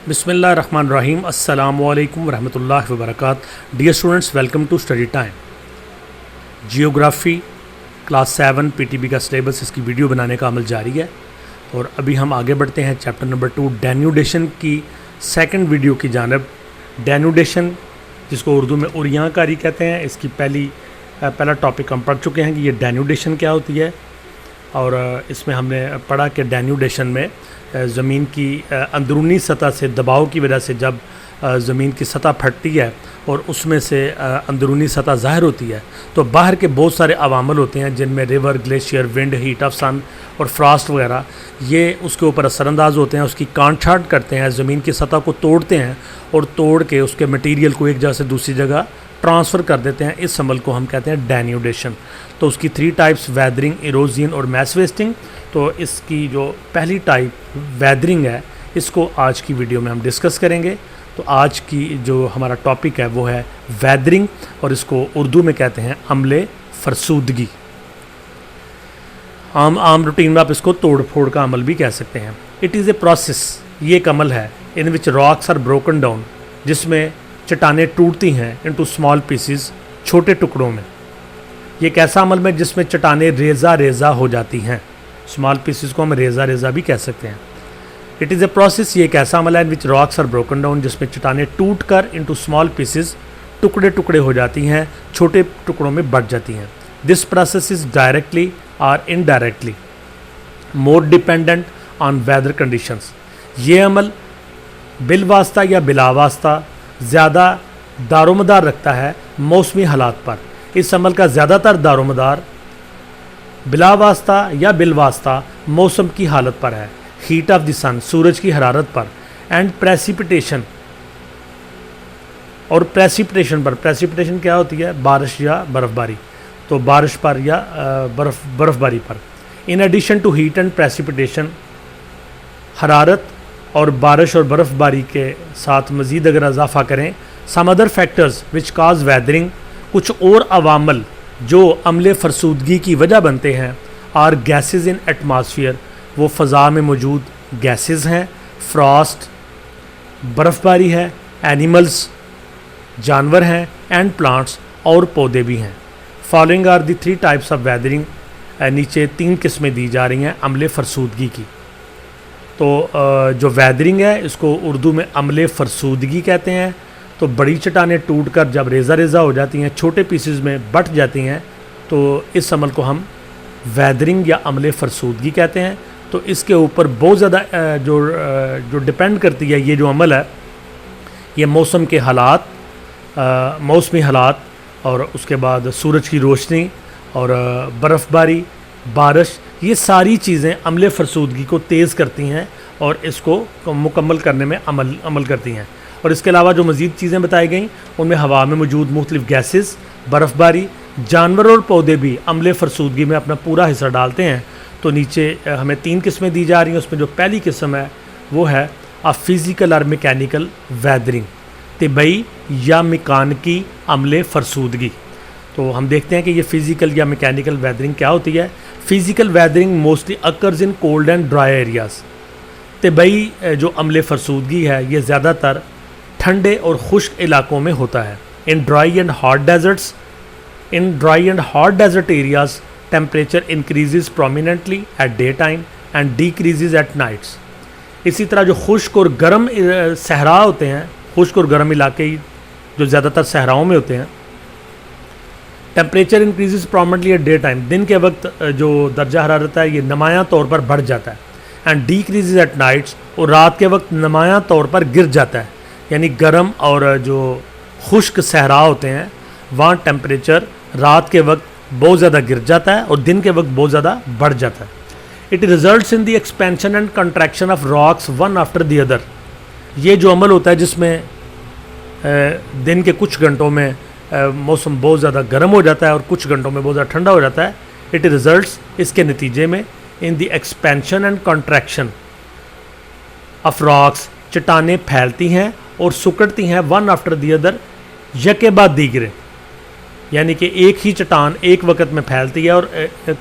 बिस्मिल्लाहिर्रहमानिर्रहीम अस्सलामुअलैकुम रहमतुल्लाहि व बरकातहू। Dear students, welcome to study time. Geography class 7 PTB का सिलेबस, इसकी वीडियो बनाने का अमल जारी है और अभी हम आगे बढ़ते हैं चैप्टर नंबर 2 डेन्यूडेशन की सेकंड वीडियो की जानब। डेन्यूडेशन जिसको उर्दू में उरियांकारी कहते हैं, इसकी पहला टॉपिक हम पढ़ चुके हैं कि ये डेन्यूडेशन क्या होती है। और इसमें हमने पढ़ा कि डेन्यूडेशन में ज़मीन की अंदरूनी सतह से दबाव की वजह से जब ज़मीन की सतह फटती है और उसमें से अंदरूनी सतह ज़ाहिर होती है तो बाहर के बहुत सारे अवामल होते हैं जिनमें river, glacier, wind, heat of sun और फ्रॉस्ट वगैरह, ये उसके ऊपर असरअंदाज होते हैं, उसकी काट छांट करते हैं, ज़मीन की सतह को तोड़ते हैं और तोड़ के उसके मटीरियल को एक जगह से दूसरी जगह ट्रांसफ़र कर देते हैं। इस अमल को हम कहते हैं डेन्यूडेशन। तो उसकी 3 टाइप्स, वेदरिंग, इरोजन और मैस वेस्टिंग। तो इसकी जो पहली टाइप वेदरिंग है, इसको आज की वीडियो में हम डिस्कस करेंगे। तो आज की जो हमारा टॉपिक है वो है वेदरिंग और इसको उर्दू में कहते हैं अमले फरसूदगी। आम रूटीन में आप इसको तोड़ फोड़ का अमल भी कह सकते हैं। इट इज़ ए प्रोसेस, ये एक अमल है इन विच रॉक्स आर ब्रोकन डाउन, जिसमें चट्टानें टूटती हैं इनटू स्मॉल पीसेस, छोटे टुकड़ों में। ये एक ऐसा अमल में जिसमें चट्टानें रेज़ा रेज़ा हो जाती हैं। स्मॉल पीसेस को हम रेज़ा रेज़ा भी कह सकते हैं। इट इज़ ए प्रोसेस, ये एक ऐसा अमल है इन विच रॉक्स आर ब्रोकन डाउन, जिसमें चट्टानें टूट कर इंटू स्मॉल पीसेस, टुकड़े टुकड़े हो जाती हैं, छोटे टुकड़ों में बढ़ जाती हैं। दिस प्रोसेस इज़ डायरेक्टली और indirectly more dependent on whether conditions. ये अमल बिलवास्ता या बिलावास्ता ज़्यादा दारोमदार रखता है मौसमी हालात पर। इस अमल का ज़्यादातर दारोमदार बिलावास्ता या बिलवास्ता मौसम की हालत पर है, हीट ऑफ द सन, सूरज की हरारत पर, एंड प्रेसिपिटेशन और प्रेसिपिटेशन पर। प्रेसिपिटेशन क्या होती है? बारिश या बर्फ़बारी। तो बारिश पर या बर्फ़बारी पर। In addition to heat and precipitation, हरारत और बारिश और बर्फ़बारी के साथ मज़ीद अगर इजाफ़ा करें, some other factors which cause weathering, कुछ और अवामल जो अमले फरसूदगी की वजह बनते हैं, आर गैसेस इन एटमॉस्फेयर, वो फ़ज़ा में मौजूद गैसेस हैं, फ्रॉस्ट बर्फ़बारी है, एनिमल्स जानवर हैं, एंड प्लांट्स और पौधे भी हैं। Following are the 3 types of weathering, नीचे 3 किस्में दी जा रही हैं अमले फरसूदगी की। तो जो वेदरिंग है इसको उर्दू में अमले फरसूदगी कहते हैं। तो बड़ी चट्टानें टूट कर जब रेज़ा रेज़ा हो जाती हैं, छोटे पीसेस में बट जाती हैं, तो इस अमल को हम वेदरिंग या अमले फरसूदगी कहते हैं। तो इसके ऊपर बहुत ज़्यादा जो डिपेंड करती है ये जो अमल है, ये मौसम के हालात, मौसमी हालात और उसके बाद सूरज की रोशनी और बर्फ़बारी, बारिश, ये सारी चीज़ें अमले फरसूदगी को तेज़ करती हैं और इसको मुकम्मल करने में अमल करती हैं। और इसके अलावा जो मज़ीद चीज़ें बताई गई उनमें हवा में मौजूद मुख्तलिफ़ गैसेस, बर्फ़बारी, जानवर और पौधे भी अमले फरसूदगी में अपना पूरा हिस्सा डालते हैं। तो नीचे हमें 3 किस्में दी जा रही हैं। उसमें जो पहली किस्म है वो है अ फिज़िकल और मैकेनिकल वेदरिंग, तिबई या मैकानिकी अमले फरसूदगी। तो हम देखते हैं कि ये फ़िज़िकल या मैकेनिकल वेदरिंग क्या होती है। Physical weathering mostly occurs in cold and dry areas. तिबई जो अमले फरसूदगी है ये ज़्यादातर ठंडे और खुश्क इलाकों में होता है। In dry and hot desert areas temperature increases prominently at day time and decreases at nights. इसी तरह जो खुश्क और गर्म सहरा होते हैं, खुश्क और गर्म इलाके जो ज़्यादातर सहराओं में होते हैं, temperature increases prominently at day time, दिन के वक्त जो दर्जा हरारत है ये नुमायाँ तौर पर बढ़ जाता है, एंड डिक्रीजेज एट नाइट्स, और रात के वक्त नुमायाँ तौर पर गिर जाता है। यानी गर्म और जो खुश्क सहरा होते हैं वहाँ टेम्परेचर रात के वक्त बहुत ज़्यादा गिर जाता है और दिन के वक्त बहुत ज़्यादा बढ़ जाता है। It results in the expansion and contraction of rocks one after the other. ये जो अमल होता है जिसमें दिन के कुछ घंटों में मौसम बहुत ज़्यादा गर्म हो जाता है और कुछ घंटों में बहुत ज़्यादा ठंडा हो जाता है। इट रिजल्ट्स, इसके नतीजे में, in the expansion and contraction of rocks, चट्टानें फैलती हैं और सुकड़ती हैं वन आफ्टर दी अदर, यके बाद दीगरे। यानी कि एक ही चट्टान एक वक्त में फैलती है और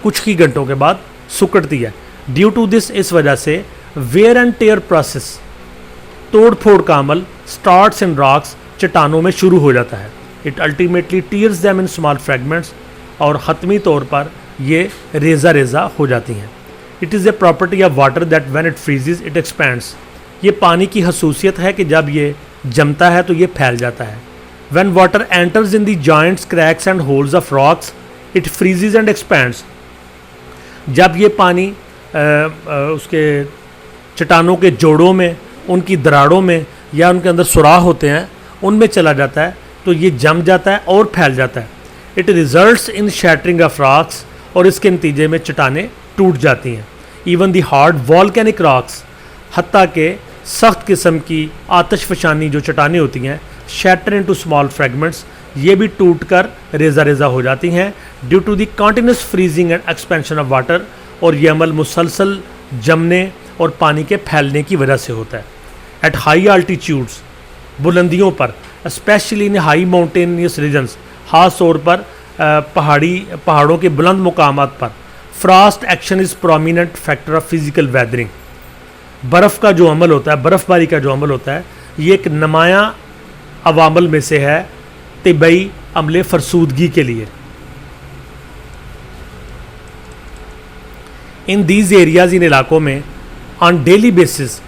कुछ ही घंटों के बाद सुकड़ती है। ड्यू टू दिस, इस वजह से वेयर एंड टेयर प्रोसेस, तोड़ फोड़ का अमल स्टार्ट्स इन रॉक्स, चट्टानों में शुरू हो जाता है। It ultimately tears them in small fragments, और ख़त्मी तौर पर ये रेज़ा रेज़ा हो जाती हैं। It is a property of water that when it freezes it expands. ये पानी की खसूसियत है कि जब ये जमता है तो ये फैल जाता है। When water enters in the joints, cracks and holes of rocks it freezes and expands. जब ये पानी उसके चट्टानों के जोड़ों में, उनकी दरारों में या उनके अंदर सुराख होते हैं, उनमें चला जाता है तो ये जम जाता है और फैल जाता है। It results in shattering of rocks, और इसके नतीजे में चट्टानें टूट जाती हैं। Even the hard volcanic rocks, हत्ता के सख्त किस्म की आतिशफशानी जो चट्टानें होती हैं, शैटर इनटू स्मॉल फ्रेगमेंट्स, ये भी टूट कर रेज़ा रेज़ा हो जाती हैं due to the continuous freezing and expansion of water. और ये अमल मुसलसल जमने और पानी के फैलने की वजह से होता है। एट हाई आल्टीट्यूड्स, बुलंदियों पर, specially in high mountainous regions, ख़ास तौर पर पहाड़ों के बुलंद मुकामात पर, frost action is prominent factor of physical weathering. बर्फ़ का जो अमल होता है, बर्फ़बारी का जो अमल होता है, ये एक नुमाया अवामल में से है तिबई अमले फरसूदगी के लिए। इन दीज एरियाज, इन इलाकों में ऑन डेली बेसिस,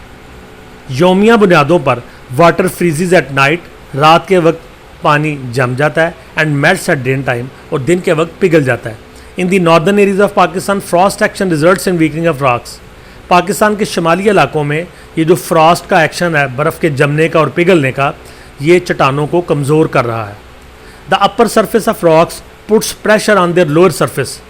यौमिया बुनियादों पर, वाटर फ्रीजेज एट नाइट, रात के वक्त पानी जम जाता है, and melts at day time, और दिन के वक्त पिघल जाता है। In the northern areas of Pakistan, frost action results in weakening of rocks. Pakistan के शुमाली इलाकों में ये जो फ्रॉस्ट का एक्शन है, बर्फ़ के जमने का और पिघलने का, ये चट्टानों को कमज़ोर कर रहा है। The upper surface of rocks puts pressure on their lower surface.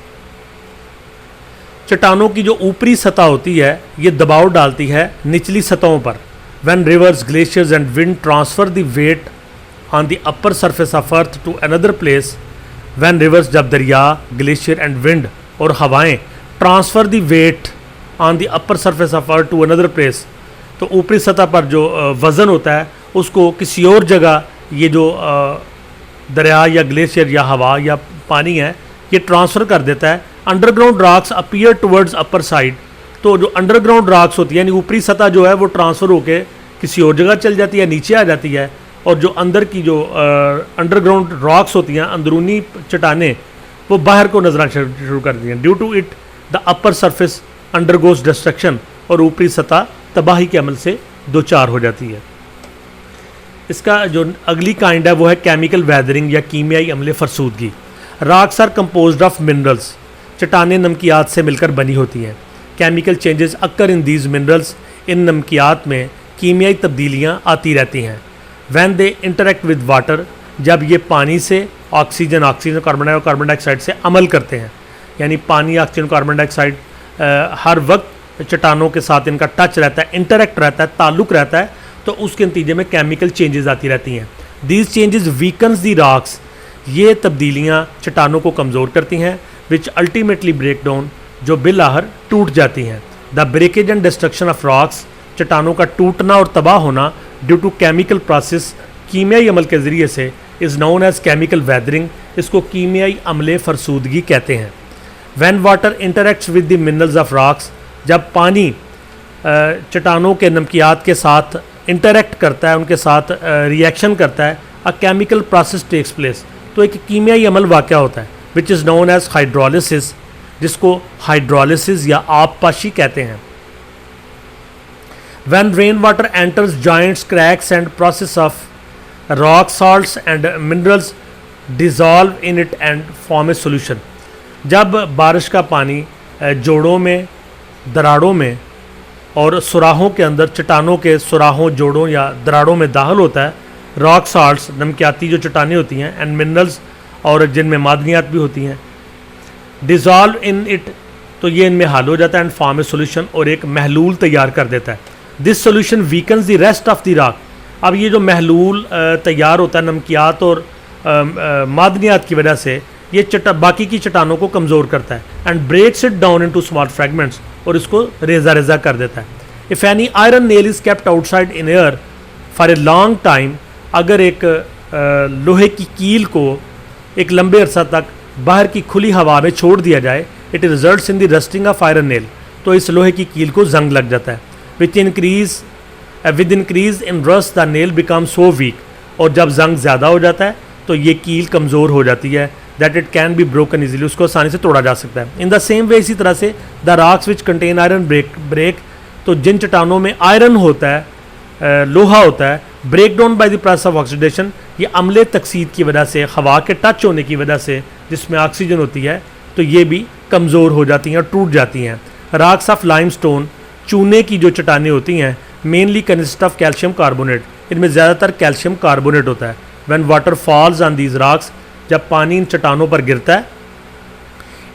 चट्टानों की जो ऊपरी सतह होती है, ये दबाव डालती है निचली सतहों पर। When rivers, glaciers and wind transfer the weight on the upper surface of earth to another place. When rivers, जब दरिया, ग्लेशियर एंड विंड और हवाएं transfer the weight on the upper surface of earth to another place, तो ऊपरी सतह पर जो वज़न होता है उसको किसी और जगह ये जो दरिया या ग्लेशियर या हवा या पानी है, ये ट्रांसफ़र कर देता है। Underground rocks appear towards upper side, तो जो अंडरग्राउंड रॉक्स होती है, यानी ऊपरी सतह जो है वो ट्रांसफ़र होकर किसी और जगह चल जाती है, नीचे आ जाती है, और जो अंदर की जो अंडरग्राउंड रॉक्स होती हैं, अंदरूनी चट्टानें, वो बाहर को नजर आना शुरू कर दी हैं। Due to it the upper surface undergoes destruction, और ऊपरी सतह तबाही के अमल से दो चार हो जाती है। इसका जो अगली काइंड है वो है केमिकल वेदरिंग या कीमियाई अमले फरसूदगी। Rocks are composed of minerals, चट्टानें नमकियात से मिलकर बनी होती हैं। Chemical changes occur in these minerals, इन नमकियात में कीमियाई तब्दीलियाँ आती रहती हैं। When they interact with water, जब ये पानी से ऑक्सीजन कार्बन डाइऑक्साइड से अमल करते हैं, यानी पानी, ऑक्सीजन, कार्बन डाइऑक्साइड हर वक्त चट्टानों के साथ इनका टच रहता है, इंटरेक्ट रहता है, ताल्लुक़ रहता है, तो उसके नतीजे में केमिकल चेंजेस आती रहती हैं। These changes weakens the rocks, ये तब्दीलियाँ चट्टानों को कमज़ोर करती हैं, विच अल्टीमेटली ब्रेक डाउन, जो बिलाहर टूट जाती हैं। The breakage and destruction of rocks, चट्टानों का टूटना और तबाह होना ड्यू टू केमिकल प्रोसेस, कीमियाई अमल के ज़रिए से, is known as chemical weathering, इसको कीमियाई अमले फरसूदगी कहते हैं। When water interacts with the minerals of rocks, जब पानी चट्टानों के नमकियात के साथ इंटरेक्ट करता है, उनके साथ रिएक्शन करता है, a chemical process takes place, तो एक कीमियाई अमल वाक़या होता है, which is known as hydrolysis, जिसको हाइड्रोलिसिस या आबपाशी कहते हैं। When rain water enters joints, cracks and process of rock salts and minerals dissolve in it and form a solution, जब बारिश का पानी जोड़ों में, दरारों में और सुराहों के अंदर, चट्टानों के सुराहों, जोड़ों या दरारों में दाखिल होता है, रॉक सॉल्ट्स, नमकियाती जो चट्टानें होती हैं, एंड मिनरल्स, और जिनमें मादनियात भी होती हैं, डिज़ोल्व इन इट, तो ये इनमें हल हो जाता है, एंड फॉर्म ए सोल्यूशन, और एक महलूल तैयार कर देता है। This solution weakens the rest of the rock, अब ये जो महलूल तैयार होता है नमकियात और मादनियात की वजह से, ये बाकी की चट्टानों को कमज़ोर करता है, and breaks it down into small fragments, और इसको रेज़ा रेज़ा कर देता है। If any iron nail is kept outside in air for a long time, अगर एक लोहे की कील को एक लंबे अरसा तक बाहर की खुली हवा में छोड़ दिया जाए, it results in the rusting of iron nail, तो इस लोहे की कील को जंग लग जाता है, which increase with increase in rust the nail become so weak, और जब जंग ज़्यादा हो जाता है तो ये कील कमज़ोर हो जाती है, that it can be broken easily, उसको आसानी से तोड़ा जा सकता है। इन द सेम वे इसी तरह से the rocks which contain iron break, तो जिन चट्टानों में आयरन होता है, लोहा होता है, break down by the process of oxidation, ये अम्ले तकसीद की वजह से, हवा के टच होने की वजह से जिसमें ऑक्सीजन होती है, तो ये भी कमज़ोर हो जाती हैं और टूट जाती हैं। रॉक्स ऑफ लाइमस्टोन, चूने की जो चट्टानें होती हैं, mainly consist of calcium carbonate, इनमें ज़्यादातर कैल्शियम कार्बोनेट होता है। When water falls on these rocks, जब पानी इन चट्टानों पर गिरता है,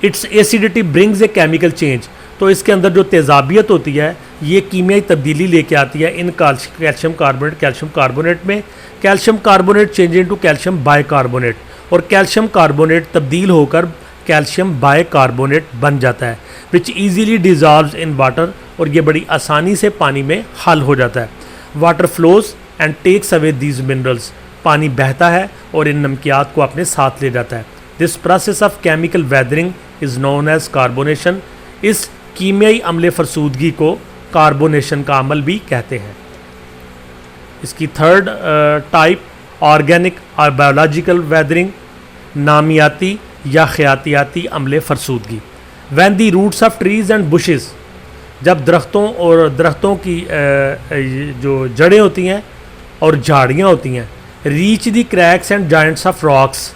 it's acidity brings a chemical change, तो इसके अंदर जो तेज़ाबियत होती है ये कीमियाई तब्दीली लेके आती है इन कैल्शियम कार्बोनेट में। Calcium carbonate change into calcium bicarbonate, और कैल्शियम कार्बोनेट तब्दील होकर कैल्शियम बाइकार्बोनेट बन जाता है, विच ईजीली डिजॉल्व्स इन वाटर, और ये बड़ी आसानी से पानी में हल हो जाता है। Water flows and takes away these minerals, पानी बहता है और इन नमकियात को अपने साथ ले जाता है। This process of chemical weathering is known as carbonation, इस कीमियाई अम्ल फरसूदगी को कार्बोनेशन का अमल भी कहते हैं। इसकी थर्ड टाइप ऑर्गेनिक और बायोलॉजिकल वेदरिंग, नामियाती या ख़यातियाती अम्ल फरसूदगी। When the roots of trees and bushes, जब दरख्तों की जो जड़ें होती हैं और झाड़ियाँ होती हैं, reach the cracks and joints of rocks,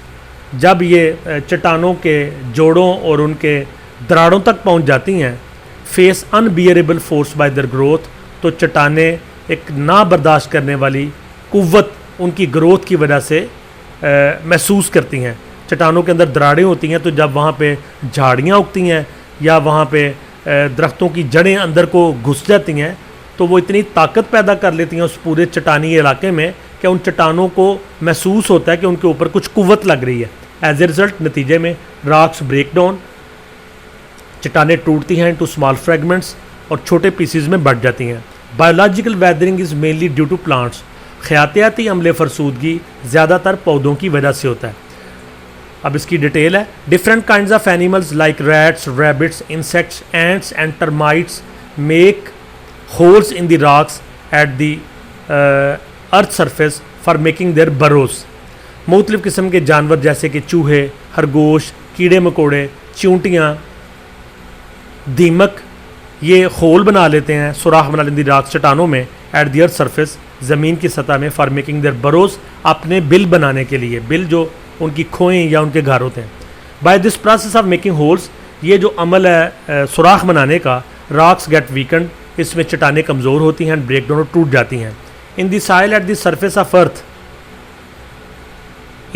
जब ये चट्टानों के जोड़ों और उनके दराड़ों तक पहुंच जाती हैं, face unbearable force by their growth, तो चट्टानें एक ना बर्दाश्त करने वाली कुव्वत उनकी ग्रोथ की वजह से महसूस करती हैं। चट्टानों के अंदर दराड़ें होती हैं, तो जब वहाँ पे झाड़ियाँ उगती हैं या वहाँ पे दरख्तों की जड़ें अंदर को घुस जाती हैं, तो वो इतनी ताकत पैदा कर लेती हैं उस पूरे चट्टानी इलाके में कि उन चट्टानों को महसूस होता है कि उनके ऊपर कुछ कुव्वत लग रही है। एज ए रिज़ल्ट, नतीजे में रॉक्स ब्रेक डाउन, चट्टानें टूटती हैं इनटू स्मॉल फ्रेगमेंट्स और छोटे पीसीज में बढ़ जाती हैं। Biological weathering is mainly due to plants, ख़यातियाती अम्ल फरसूदगी ज़्यादातर पौधों की वजह से होता है। अब इसकी डिटेल है। Different kinds of animals like rats, rabbits, insects, ants and termites make holes in the rocks at the earth surface for making their burrows. मुख्तलिफ़ किस्म के जानवर जैसे कि चूहे, खरगोश, कीड़े मकोड़े, चींटियाँ, दीमक, ये होल बना लेते हैं, सुराख बना लेते हैं रॉक्स चट्टानों में एट द अर्थ सरफेस, ज़मीन की सतह में, फॉर मेकिंग देयर बरोज, अपने बिल बनाने के लिए, बिल जो उनकी खोएँ या उनके घर होते हैं। By this process of making holes, ये जो अमल है सुराख बनाने का, रॉक्स गेट वीकन, इसमें चट्टानें कमज़ोर होती हैं, ब्रेक डाउन, टूट जाती हैं। In the soil at the surface of earth,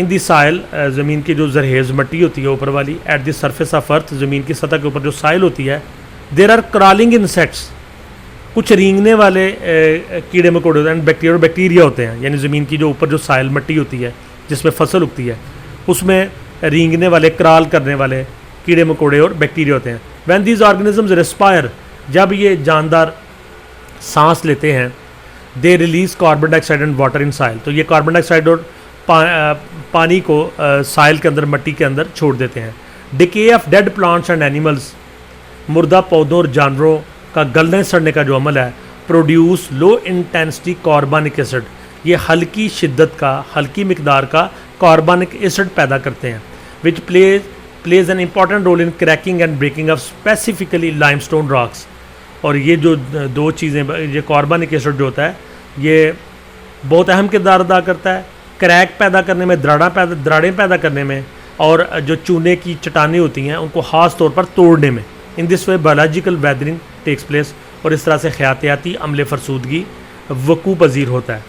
in the soil, ज़मीन की जो जरहेज़ मिट्टी होती है ऊपर वाली, at the surface of earth, ज़मीन की सतह के ऊपर जो साइल होती है, देर आर क्रॉलिंग इंसेक्ट्स, कुछ रेंगने वाले कीड़े मकोड़े एंड बैक्टीरिया होते हैं, यानी ज़मीन की जो ऊपर जो साइल मिट्टी होती है जिसमें फसल उगती है, उसमें रेंगने वाले, क्रॉल करने वाले कीड़े मकोड़े और बैक्टीरिया होते हैं। व्हेन दीज ऑर्गेनिजम्स रेस्पायर, जब ये जानदार सांस लेते हैं, they release carbon dioxide and water in soil, तो ये कार्बन डाइऑक्साइड और पानी को साइल के अंदर, मिट्टी के अंदर छोड़ देते हैं। Decay of dead plants and animals, मुर्दा पौधों और जानवरों का गलने सड़ने का जो अमल है, प्रोड्यूस लो इंटेंसिटी कार्बनिक एसिड, ये हल्की शिद्दत का, हल्की मिकदार का कार्बनिक एसिड पैदा करते हैं, which plays an important role in cracking and breaking of specifically limestone rocks. और ये जो दो चीज़ें, ये कार्बनिक एसिड जो होता है, ये बहुत अहम किरदार अदा करता है क्रैक पैदा करने में, दराड़ें पैदा करने में, और जो चूने की चट्टानें होती हैं उनको ख़ास तौर पर तोड़ने में। In this way biological weathering takes place, और इस तरह से ख़यातियाती अम्ल फरसूदगी वकू पजीर होता है।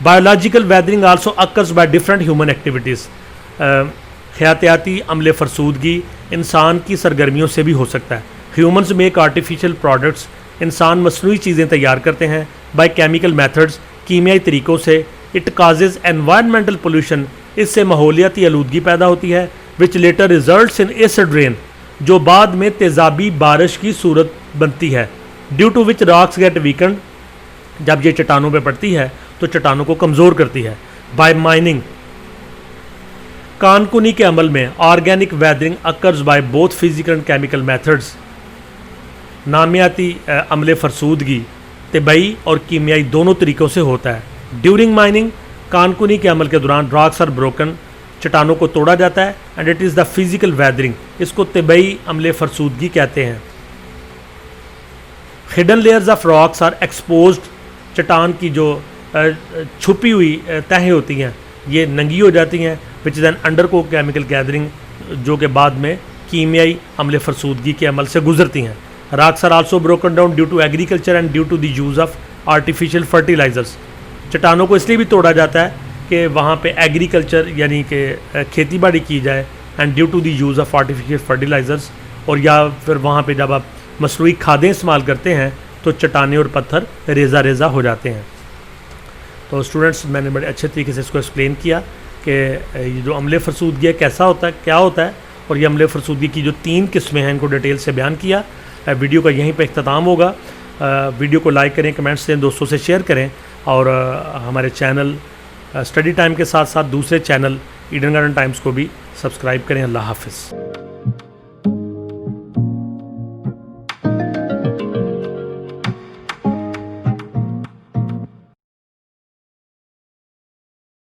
Biological weathering also occurs by different human activities, ख़यातियाती अम्ल फरसूदगी इंसान की सरगर्मियों से भी हो सकता है। ह्यूमन्स मेक आर्टिफिशियल प्रोडक्ट्स, इंसान मसनूई चीज़ें तैयार करते हैं, बाय केमिकल मेथड्स, कीमियाई तरीक़ों से। इट काजेज़ एनवायरमेंटल पोल्यूशन, इससे माहौलियाती आलूदगी पैदा होती है, which later results in acid rain, जो बाद में तेज़ाबी बारिश की सूरत बनती है। Due to which rocks get weaken, जब ये चट्टानों पे पड़ती है तो चट्टानों को कमज़ोर करती है। बाय माइनिंग, कानकुनी के अमल में organic weathering occurs by both physical and chemical methods. नामियाती अमले फरसूदगी तिबई और कीमियाई दोनों तरीक़ों से होता है। ड्यूरिंग माइनिंग, कानकुनी के अमल के दौरान रॉक्स आर ब्रोकन, चट्टानों को तोड़ा जाता है। And it is the physical weathering, इसको तिबई अमले फरसूदगी कहते हैं। Hidden layers of rocks are exposed, चट्टान की जो छुपी हुई तहें होती हैं ये नंगी हो जाती हैं, विच इज़ एन अंडर को केमिकल गैदरिंग, जो कि बाद में कीमियाई अमले फरसूदगी के अमल से गुजरती हैं। Rocks are also broken down due to agriculture and due to the use of artificial fertilisers. चट्टानों को इसलिए भी तोड़ा जाता है कि वहाँ पे एग्रीकल्चर यानी कि खेती बाड़ी की जाए, and due to the use of artificial fertilisers, और या फिर वहाँ पे जब आप मसनूई खादें इस्तेमाल करते हैं तो चट्टानें और पत्थर रेज़ा रेज़ा हो जाते हैं। तो स्टूडेंट्स, मैंने बड़े अच्छे तरीके से इसको एक्सप्लेन किया कि ये जो अमले फरसूदगी कैसा होता है, क्या होता है, और ये अमले फरसूदगी की जो 3 किस्में हैं इनको डिटेल से बयान किया। वीडियो का यहीं पे इख्तिताम होगा। वीडियो को लाइक करें, कमेंट्स दें, दोस्तों से शेयर करें, और हमारे चैनल स्टडी टाइम के साथ साथ दूसरे चैनल ईडन गार्डन टाइम्स को भी सब्सक्राइब करें। अल्लाह हाफ़िज़।